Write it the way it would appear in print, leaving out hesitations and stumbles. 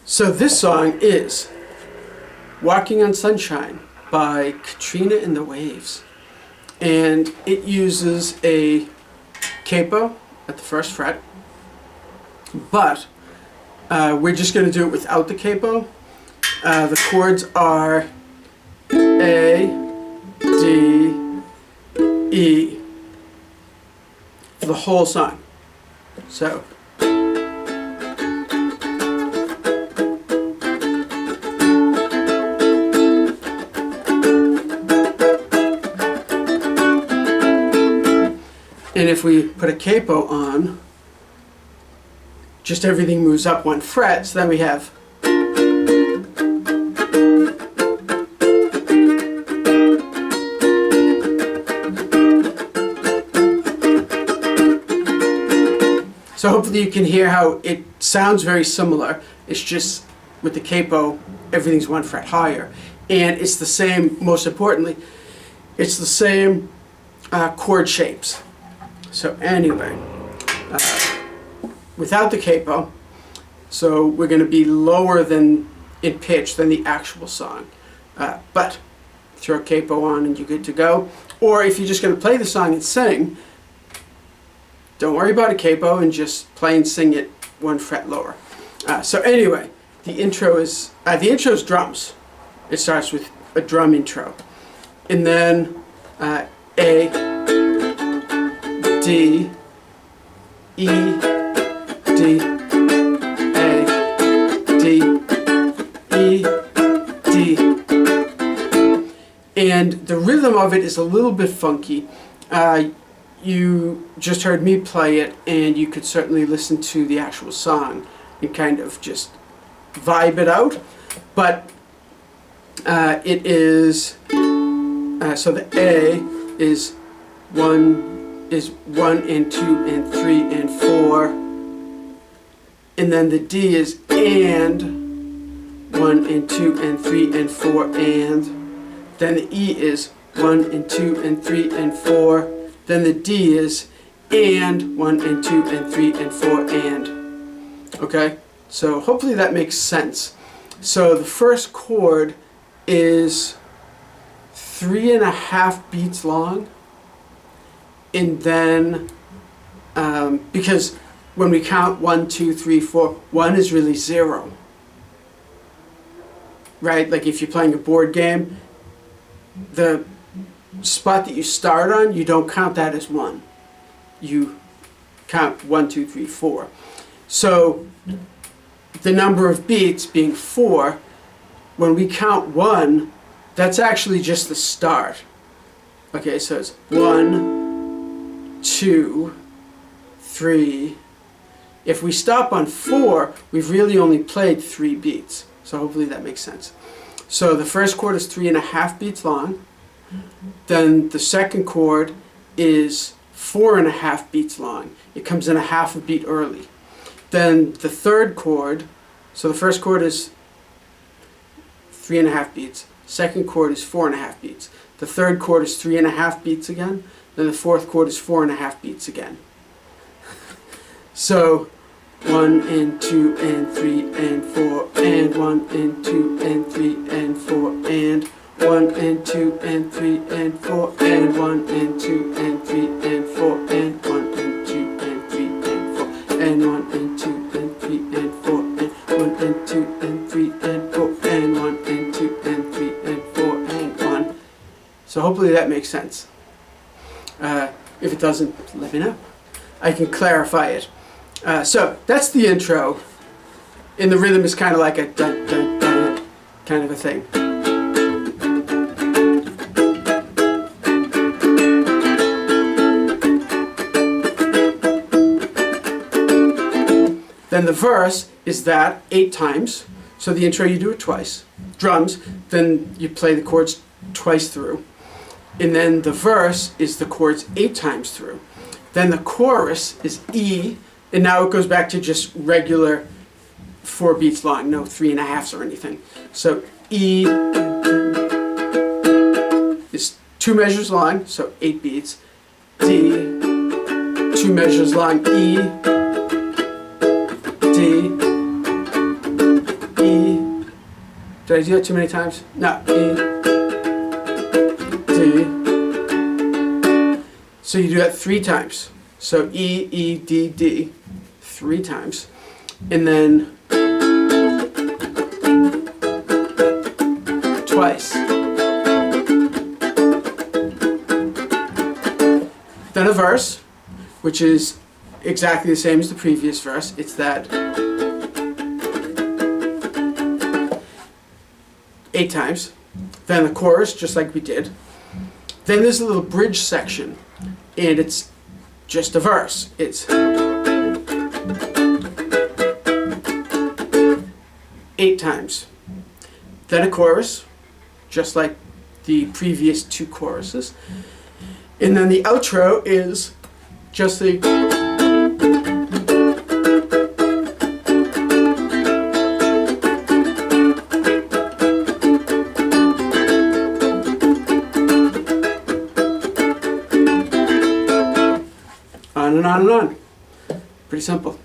So this song is Walking on Sunshine by Katrina and the Waves. And it uses a capo at the first fret, but we're just going to do it without the capo. The chords are A, D, E for the whole song. So and if we put a capo on, just everything moves up one fret, so then we have so hopefully you can hear how it sounds very similar. It's just with the capo, everything's one fret higher. And it's the same, most importantly, it's the same chord shapes. So anyway, without the capo, so we're going to be lower than in pitch than the actual song. But throw a capo on and you're good to go. Or if you're just going to play the song and sing, don't worry about a capo and just play and sing it one fret lower. So anyway, the intro is drums. It starts with a drum intro, and then A, D, E, D, A, D, E, D. And the rhythm of it is a little bit funky. You just heard me play it, and you could certainly listen to the actual song and kind of just vibe it out. But it is, so the A is 1 and 2 and 3 and 4, and then the D is and 1 and 2 and 3 and 4, and then the E is 1 and 2 and 3 and 4, then the D is and 1 and 2 and 3 and 4 and. Okay, so hopefully that makes sense. So the first chord is 3.5 beats long. And then, because when we count 1, 2, 3, 4, 1 is really 0. Right? Like if you're playing a board game, the spot that you start on, you don't count that as 1. You count 1, 2, 3, 4. So the number of beats being 4, when we count 1, that's actually just the start. Okay, so it's 1, 2, 3. If we stop on 4, we've really only played 3 beats. So hopefully that makes sense. So the first chord is 3.5 beats long. Then the second chord is 4.5 beats long. It comes in a half a beat early. Then the third chord, so the first chord is 3.5 beats. Second chord is 4.5 beats. The third chord is 3.5 beats again. Then the fourth chord is 4.5 beats again. So 1 and 2 and 3 and 4 and 1 and 2 and 3 and 4 and 1 and 2 and 3 and 4 and 1 and 2 and 3 and 4 and 1 and 2 and 3 and 4 and 1 and 2 and 3 and 4 and 1 and 2 and 3 and 4 and 1 and 2 and 3 and 4 and 1. So hopefully that makes sense. If it doesn't, let me know. I can clarify it. So that's the intro, and the rhythm is kind of like a dun dun dun kind of a thing. Then the verse is that 8 times. So the intro, you do it twice. Drums, then you play the chords twice through. And then the verse is the chords 8 times through. Then the chorus is E, and now it goes back to just regular 4 beats long, no 3.5s or anything. So E is 2 measures long, so 8 beats. D, 2 measures long. E, D, E, Did I do that too many times? No. E, D. So you do that 3 times. So E, E, D, D, 3 times. And then twice. Then a verse, which is exactly the same as the previous verse. It's that 8 times. Then the chorus, just like we did. Then there's a little bridge section, and it's just a verse. It's 8 times. Then a chorus, just like the previous 2 choruses. And then the outro is just the on and on and on. Pretty simple.